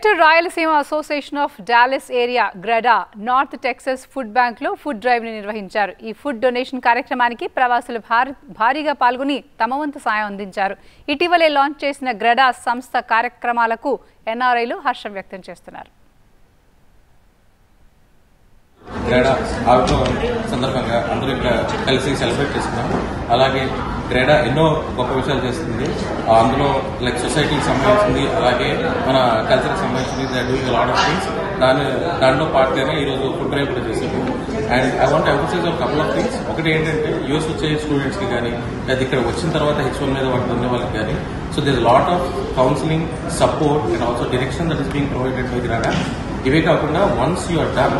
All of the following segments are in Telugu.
Greater Rayalaseema Association of Dallas Area GREDA North Texas Food Bank లో ఫుడ్ డ్రైవ్ ని నిర్వహించారు. ఈ ఫుడ్ డొనేషన్ కార్యక్రమానికి ప్రవాసులు భారీగా పాల్గొని తమ వంతు సాయం అందించారు. ఇటీవలే లాంచ్ చేసిన GREDA సంస్థ కార్యక్రమాలకు ఎన్ఆర్ఐలు హర్షం వ్యక్తం చేస్తున్నారు. గ్రేడా ఆవిర్భావం సందర్భంగా అందరూ ఇక్కడ కలిసి సెలబ్రేట్ చేసుకున్నాం. అలాగే గ్రేడా ఎన్నో గొప్ప విషయాలు చేస్తుంది. అందులో లైక్ సొసైటీకి సంబంధించింది, అలాగే మన కల్చర్కి సంబంధించింది. They are doing lot of things. దాంట్లో పార్ట్గానే ఈరోజు ఫుడ్ డ్రైవ్ కూడా చేశారు. And I want emphasize on couple of things. ఒకటి ఏంటంటే యూఎస్ వచ్చే స్టూడెంట్స్కి కానీ, లేదా ఇక్కడ వచ్చిన తర్వాత H1 మీద వాళ్ళకి ఉన్న వాళ్ళకి కానీ, so there lot of counselling, support and also direction that is being provided by GREDA. ఇవే కాకుండా once you are done,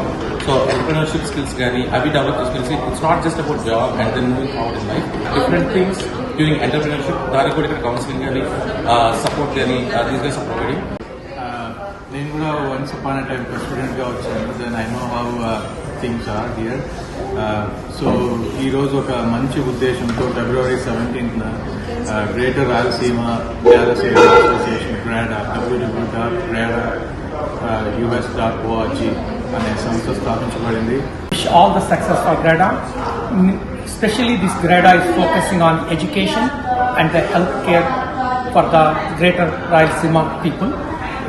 so entrepreneurship skills కానీ అవి డెవలప్ చేసుకుని, it's not just about job and then moving forward in life. Different things during entrepreneurship, దానికి కూడా ఇక్కడ కౌన్సిలింగ్ కానీ సపోర్ట్ కానీ దీస్ గైస్ ఆర్ ప్రొవైడింగ్. నేను కూడా వన్స్ అపాన్ ఎ టైం స్టూడెంట్గా వచ్చాను. Then I know how things are here. So ఈరోజు ఒక మంచి ఉద్దేశంతో February 17th greater Rayalaseema Dallas area association GREDA www.greda.us.org అనే సంస్థ స్థాపించబడింది. All the success for GREDA. Especially this GREDA is focusing on education and the healthcare for the greater Rayalaseema people.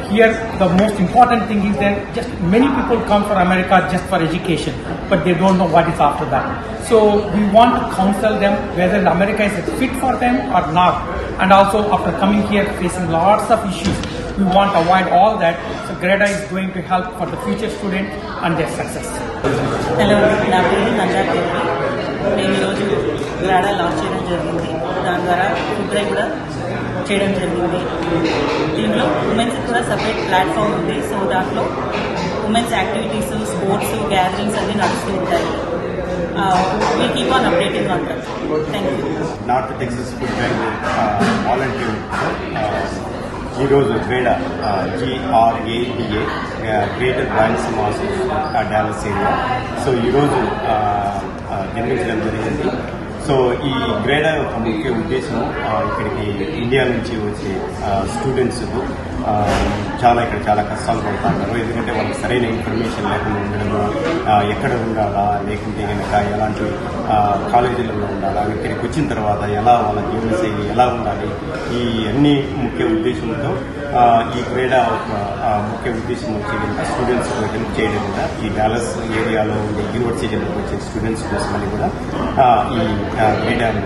Here the most important thing is that just many people come for America just for education, but they don't know what is after that. So we want to counsel them whether America is fit for them or not, and also after coming here facing lots of issues, we want to avoid all that. So GREDA is going to help for the future students and their success. Hello, నా పేరు నందాదేవి. నేను ఈరోజు GREDA లాంచ్ చేయడం జరిగింది. దాని ద్వారా ఫుడ్ డ్రైవ్ కూడా చేయడం జరిగింది. దీంట్లో ఉమెన్స్ కూడా సపరేట్ ప్లాట్ఫామ్ ఉంది. సో దాంట్లో ఉమెన్స్ యాక్టివిటీస్, స్పోర్ట్స్, గ్యాదరింగ్స్ అన్నీ నడుస్తూ ఉంటాయి. We keep on updating on that. Thank you. North Texas Food Bank volunteer ఈరోజు గ్రేడా GRADA greater Rayalaseema association Dallas area so ఈరోజు నిర్మించడం జరిగింది. సో ఈ గ్రేడా యొక్క ముఖ్య ఉద్దేశం ఇక్కడికి ఇండియా నుంచి వచ్చే స్టూడెంట్స్ ఇక్కడ చాలా కష్టాలు పడుతున్నారు. ఎందుకంటే వాళ్ళకి సరైన ఇన్ఫర్మేషన్ లేకుండా ఉండడము, ఎక్కడ ఉండాలా, లేకుంటే కనుక ఎలాంటి కాలేజీలలో ఉండాలా, ఇక్కడికి వచ్చిన తర్వాత ఎలా వాళ్ళ జీవనశైలి ఎలా ఉండాలి, ఈ అన్ని ముఖ్య ఉద్దేశంతో ఈ గ్రేడా ఒక ముఖ్య ఉద్దేశం వచ్చే కనుక స్టూడెంట్స్ హెల్ప్ చేయడం కూడా ఈ డాలస్ ఏరియాలో ఉండే యూనివర్సిటీలకు వచ్చే స్టూడెంట్స్ కోసమని కూడా ఈ గ్రేడాను